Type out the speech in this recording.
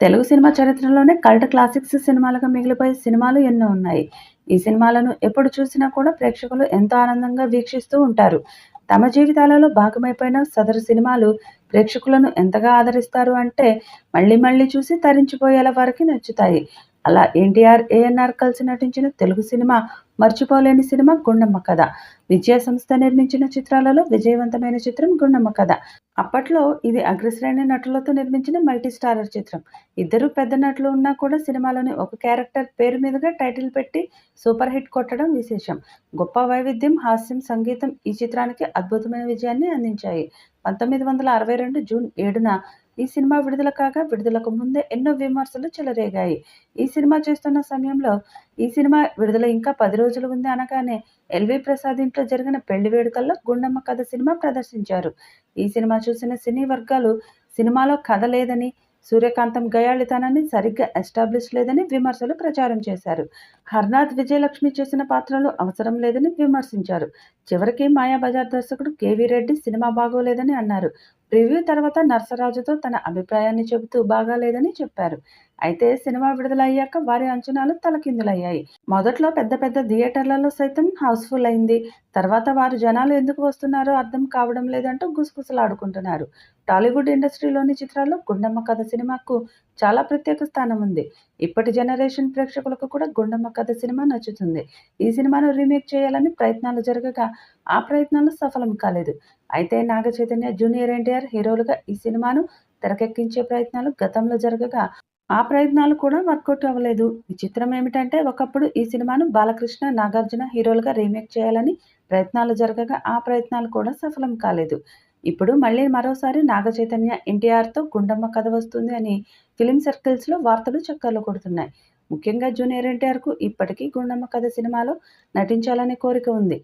Telugu cinema చరిత్రలోనే cult classics సినిమాలుగా మిగిలిపోయే సినిమాలు ఎన్నో ఉన్నాయి. ఈ సినిమాలను ఎప్పుడు చూసినా కూడా ప్రేక్షకులు ఎంతో ఆనందంగా వీక్షిస్తూ ఉంటారు. తమ జీవితాలలో భాగమైపోయిన సదరు సినిమాలు ప్రేక్షకులను ఎంతగా ఆదరిస్తారు అంటే మళ్ళీ మళ్ళీ చూసి తరించిపోయేలా వరకు నచ్చుతాయి. అలా ఎన్టీఆర్, ఏఎన్నార్ కలిసి నటించిన తెలుగు సినిమా మర్చిపోలేని సినిమా 'గుండమ్మ కథ'. విజయ సంస్థ నిర్మించిన చిత్రాలలో విజయవంతమైన చిత్రం 'గుండమ్మ కథ'. అప్పట్లో ఇది అగ్రశ్రేణి నటులతో నిర్మించిన మల్టీ స్టారర్ చిత్రం. ఇద్దరు పెద్ద నటులు ఉన్నా కూడా సినిమాలోని ఒక క్యారెక్టర్ పేరు మీదుగా టైటిల్ పెట్టి సూపర్ హిట్ కొట్టడం విశేషం. గొప్ప వైవిధ్యం, హాస్యం, సంగీతం ఈ చిత్రానికి అద్భుతమైన విజయాన్ని అందించాయి. 1962 జూన్ 7న ఈ సినిమా విడుదల కాగా విడుదలకు ముందే ఎన్నో విమర్శలు చెలరేగాయి. ఈ సినిమా చేస్తున్న సమయంలో ఈ సినిమా విడుదల ఇంకా 10 రోజులు ఉంది అనగానే ఎల్వి ప్రసాద్ ఇంట్లో జరిగిన పెళ్లి వేడుకల్లో 'గుండమ్మ కథ' సినిమా ప్రదర్శించారు. ఈ సినిమా చూసిన సినీ వర్గాలు సినిమాలో కథ లేదని, సూర్యకాంతం గయ్యాళితనాన్ని సరిగ్గా ఎస్టాబ్లిష్ లేదని విమర్శలు ప్రచారం చేశారు. హర్నాథ్, విజయలక్ష్మి చేసిన పాత్రలు అవసరం లేదని విమర్శించారు. చివరికి మాయాబజార్ దర్శకుడు కెవి రెడ్డి సినిమా బాగోలేదని అన్నారు. ప్రివ్యూ తర్వాత నర్సరాజుతో తన అభిప్రాయాన్ని చెబుతూ బాగాలేదని చెప్పారు. అయితే సినిమా విడుదల అయ్యాక వారి అంచనాలు తలకిందులయ్యాయి. మొదట్లో పెద్ద పెద్ద థియేటర్లలో సైతం హౌస్ఫుల్ అయింది. తర్వాత వారు జనాలు ఎందుకు వస్తున్నారో అర్థం కావడం లేదంటూ గుసగుసలాడుకుంటున్నారు. టాలీవుడ్ ఇండస్ట్రీలోని చిత్రాల్లో 'గుండమ్మ కథ' సినిమాకు చాలా ప్రత్యేక స్థానం ఉంది. ఇప్పటి జనరేషన్ ప్రేక్షకులకు కూడా 'గుండమ్మ కథ' సినిమా నచ్చుతుంది. ఈ సినిమాను రీమేక్ చేయాలని ప్రయత్నాలు జరగగా ఆ ప్రయత్నాలు సఫలం కాలేదు. అయితే నాగ చైతన్య, జూనియర్ ఎన్టీఆర్ హీరోలుగా ఈ సినిమాను తెరకెక్కించే ప్రయత్నాలు గతంలో జరగగా ఆ ప్రయత్నాలు కూడా వర్కౌట్ అవ్వలేదు. విచిత్రం ఏమిటంటే ఒకప్పుడు ఈ సినిమాను బాలకృష్ణ, నాగార్జున హీరోలుగా రీమేక్ చేయాలని ప్రయత్నాలు జరగగా ఆ ప్రయత్నాలు కూడా సఫలం కాలేదు. ఇప్పుడు మళ్ళీ మరోసారి నాగ చైతన్య, ఎన్టీఆర్‌తో 'గుండమ్మ కథ' వస్తుంది అని ఫిల్మ్ సర్కిల్స్‌లో వార్తలు చక్కర్లు కొడుతున్నాయి. ముఖ్యంగా జూనియర్ ఎన్టీఆర్‌కు ఇప్పటికీ 'గుండమ్మ కథ' సినిమాలో నటించాలనే కోరిక ఉంది.